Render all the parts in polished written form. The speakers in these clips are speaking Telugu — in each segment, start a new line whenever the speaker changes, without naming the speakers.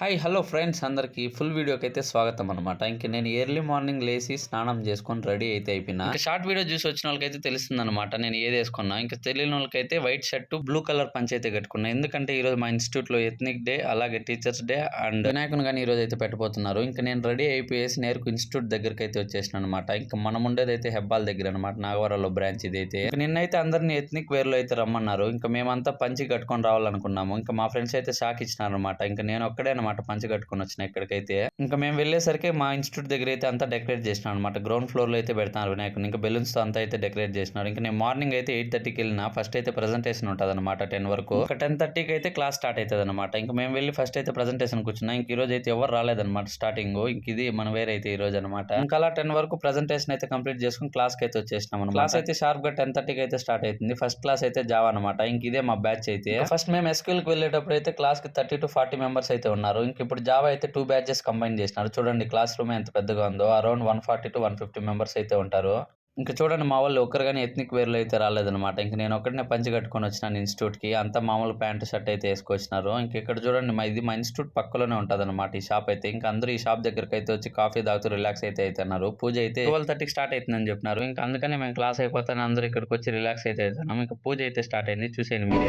హాయ్ హలో ఫ్రెండ్స్ అందరికీ ఫుల్ వీడియోకి అయితే స్వాగతం అనమాట. ఇంక నేను ఎర్లీ మార్నింగ్ లేచి స్నానం చేసుకొని రెడీ అయితే అయిపోయినా. ఇంకా షార్ట్ వీడియో చూసి వచ్చిన వాళ్ళకైతే తెలుస్తుంది అనమాట నేను ఏది వేసుకున్నా. ఇంకా తెలియని వాళ్ళకైతే white shirt blue colour punch అయితే కట్టుకున్నా. ఎందుకంటే ఈ రోజు మా ఇన్స్టిట్యూట్ లో ఎథ్నిక్ డే అలాగే టీచర్స్ డే అండ్ వినాయకుని కానీ ఈ రోజు అయితే పెట్టబోతున్నారు. ఇంకా నేను రెడీ అయిపోయేసి నేరుకు ఇన్స్టిట్యూట్ దగ్గరికి అయితే వచ్చేసిన అనమాట. ఇంకా మనం ఉండేది అయితే హెబ్బాల్ దగ్గర అనమాట, నాగవరంలో బ్రాంచ్ ఇది అయితే. నిన్నైతే అందరినీ ఎథ్నిక్ వేర్ లో అయితే రమ్మన్నారు. ఇంకా మేమంతా పంచి కట్టుకొని రావాలనుకున్నాము. ఇంకా మా ఫ్రెండ్స్ అయితే షాక్ ఇచ్చినారు అనమాట. ఇంకా నేను ఒక్కడే అనమాట పంచి కట్టుకొని వచ్చిన ఇక్కడికైతే. ఇంకా మేము వెళ్ళేసరికి మా ఇన్స్టిట్యూట్ దగ్గర అయితే అంతా డెకరేట్ చేసినారు అనమాట. గ్రౌండ్ ఫ్లోర్ లో అయితే పెడతారు వినాయకుని. ఇంకా బెలూన్స్ తో అంతా అయితే డెకరేట్ చేసినారు. ఇంకా నేను మార్నింగ్ అయితే 8:30కి వెళ్ళిన. ఫస్ట్ అయితే ప్రెజెంటేషన్ ఉంటుంది అనమాట 10 వరకు. ఒక 10:30కి అయితే క్లాస్ స్టార్ట్ అవుతుంది అనమాట. ఇంకా మేము వెళ్ళి ఫస్ట్ అయితే ప్రెజెంటేషన్ కూర్చున్నా. ఇంక ఈ రోజు అయితే ఎవరు రాలేదన్నమాట స్టార్టింగ్. ఇంక ఇది మన వేరే అయితే ఈ రోజు అనమాట. ఇంకా అలా 10 వరకు ప్రెజెంటేషన్ అయితే కంప్లీట్ చేసుకుని క్లాస్ కి అయితే వచ్చేసినాం అనమాట. క్లాస్ అయితే షార్ప్ గా 10:30కి అయితే స్టార్ట్ అవుతుంది. ఫస్ట్ క్లాస్ అయితే జావా అనమాట. ఇంక ఇదే మా బ్యాచ్ అయితే. ఫస్ట్ మేము ఎస్క్యూఎల్ కి వెళ్ళేటప్పుడు అయితే క్లాస్ కి 30 to 40 మెంబర్స్ అయితే ఉన్నారు. ఇంక ఇప్పుడు జావా అయితే 2 బ్యాచెస్ కంబైన్ చేసినారు. చూడండి క్లాస్ రూమ్ ఎంత పెద్దగా ఉందో. అరౌండ్ 140 to 150 మెంబర్స్ అయితే ఉంటారు. ఇంకా చూడండి మా వాళ్ళు ఒక్కరు కానీ ఎథ్నిక్ వేర్ లో అయితే రాలేదనమాట. ఇంక నేను ఒక్కడినే పంచి కట్టుకొని వచ్చినాను ఇన్స్టిట్యూట్ కి. అంతా మామూలు ప్యాంటు షర్ట్ అయితే వేసుకొచ్చినారు. ఇంక ఇక్కడ చూడండి మా ఇన్స్టిట్యూట్ పక్కలోనే ఉంటది అనమాట ఈ షాప్ అయితే. ఇంకా అందరూ ఈ షాప్ దగ్గరికి అయితే వచ్చి కాఫీ తాగుతూ రిలాక్స్ అయితే అవుతున్నారు. పూజ అయితే 12:30కి స్టార్ట్ అవుతుందని చెప్పినారు. ఇంకా అందుకనే మేము క్లాస్ అయిపోతాను అందరూ ఇక్కడికి వచ్చి రిలాక్స్ అయితే అవుతున్నాం. ఇంకా పూజ అయితే స్టార్ట్ అయింది, చూసేయండి మీరే.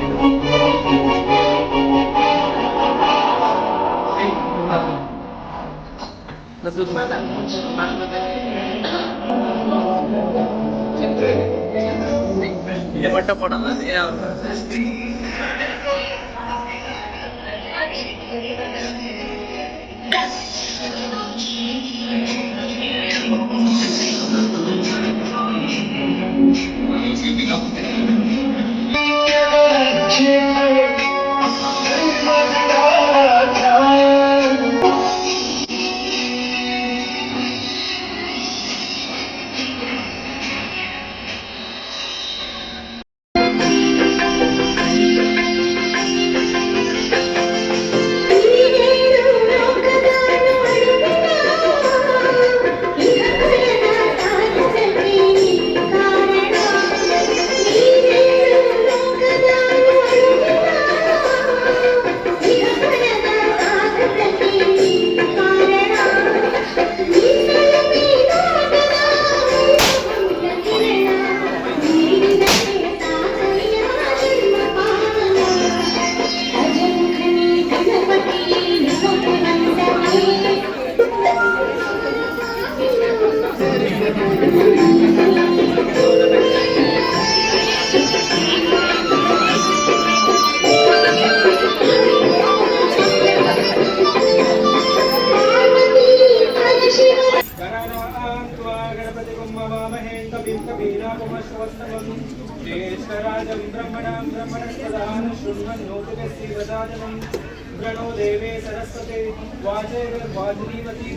प्रणो देवे सरस्वते वाजनीवती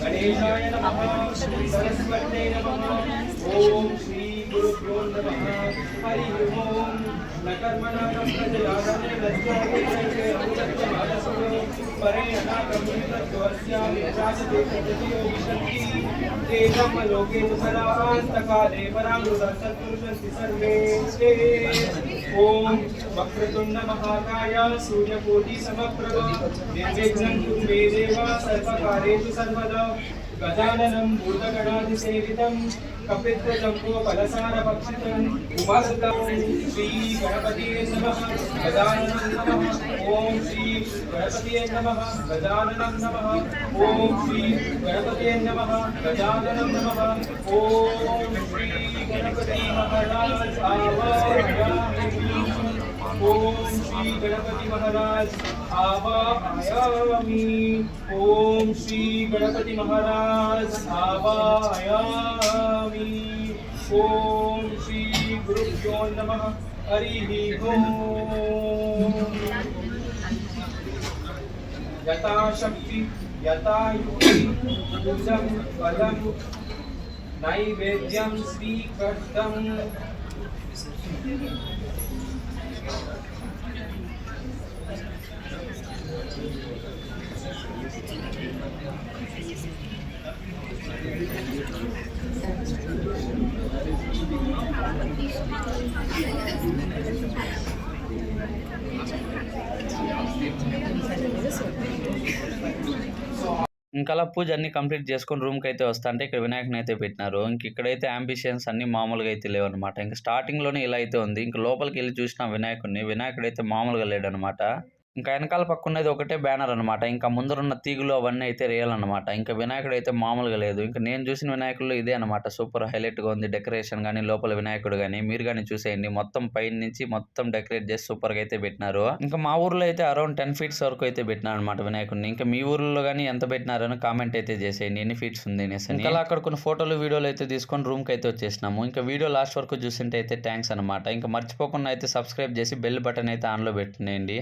गणेशाय नमः सरस्वते नमः। ओम श्री गुरुभ्यो नमः। हरि ओम। न कर्मणा प्रजयाने परे लोके सुखरान्तकाले परामृतसत्पुरुषन्ति सर्वे। ओम वक्रतुंड महाकाय सूर्यकोटि समप्रभ निर्विघ्नं कुरु देव सर्वकार्येषु सर्वदा। गजाननं भूतगणाधिसेवितं कपित्थजम्बोफलसारभक्षितं उमासुतं श्री गणपतिये नमः। गजाननं नमः। ओम श्री गणपतिये नमः। गजाननं नमः। ओम श्री गणपतिये नमः। गजाननं नमः। ओम श्री गणपति महाराज आवाहयामि। ओम श्री गणपति महाराज आवाहयामि। ओम श्री गणपति महाराज आवाहयामि। ओम श्री गुरुभ्यो नमः। हरि ओम। यथाशक्ति यथायुक्ति पूजं फलं नैवेद्यं स्वीकृतं।
ఇంకా అలా పూజ అన్ని కంప్లీట్ చేసుకొని రూమ్కి అయితే వస్తా అంటే ఇక్కడ వినాయకుని అయితే పెట్టినారు. ఇంక ఇక్కడైతే అంబిషన్స్ అన్ని మామూలుగా అయితే లేవన్నమాట. ఇంకా స్టార్టింగ్లోనే ఇలా అయితే ఉంది. ఇంకా లోపలికి వెళ్ళి చూసిన వినాయకుడు అయితే మామూలుగా లేడనమాట. ఇంకా వెనకాల పక్క ఉన్నది ఒకటే బ్యానర్ అనమాట. ఇంకా ముందరున్న తీగులు అవన్నీ అయితే రియల్ అనమాట. ఇంకా వినాయకుడు అయితే మామూలుగా లేదు. ఇంకా నేను చూసిన వినాయకుల్లో ఇదే అనమాట. సూపర్ హైలైట్గా ఉంది డెకరేషన్ కానీ, లోపల వినాయకుడు కానీ మీరు కానీ చూసేయండి. మొత్తం పైన నుంచి మొత్తం డెకరేట్ చేసి సూపర్గా అయితే పెట్టినారు. ఇంకా మా ఊర్లో అయితే అరౌండ్ 10 ఫీట్స్ వరకు అయితే పెట్టినారు అనమాట వినాయకుడిని. ఇంకా మీ ఊర్లో కానీ ఎంత పెట్టినారని కామెంట్ అయితే చేసేయండి ఎన్ని ఫీట్స్ ఉంది అనేసి. ఇంకా అక్కడ కొన్ని ఫోటోలు వీడియోలు అయితే తీసుకొని రూమ్కి అయితే వచ్చేసినాము. ఇంకా వీడియో లాస్ట్ వరకు చూసింటే అయితే థ్యాంక్స్ అనమాట. ఇంకా మర్చిపోకుండా అయితే సబ్స్క్రైబ్ చేసి బెల్ బటన్ అయితే ఆన్లో పెట్టినేయండి.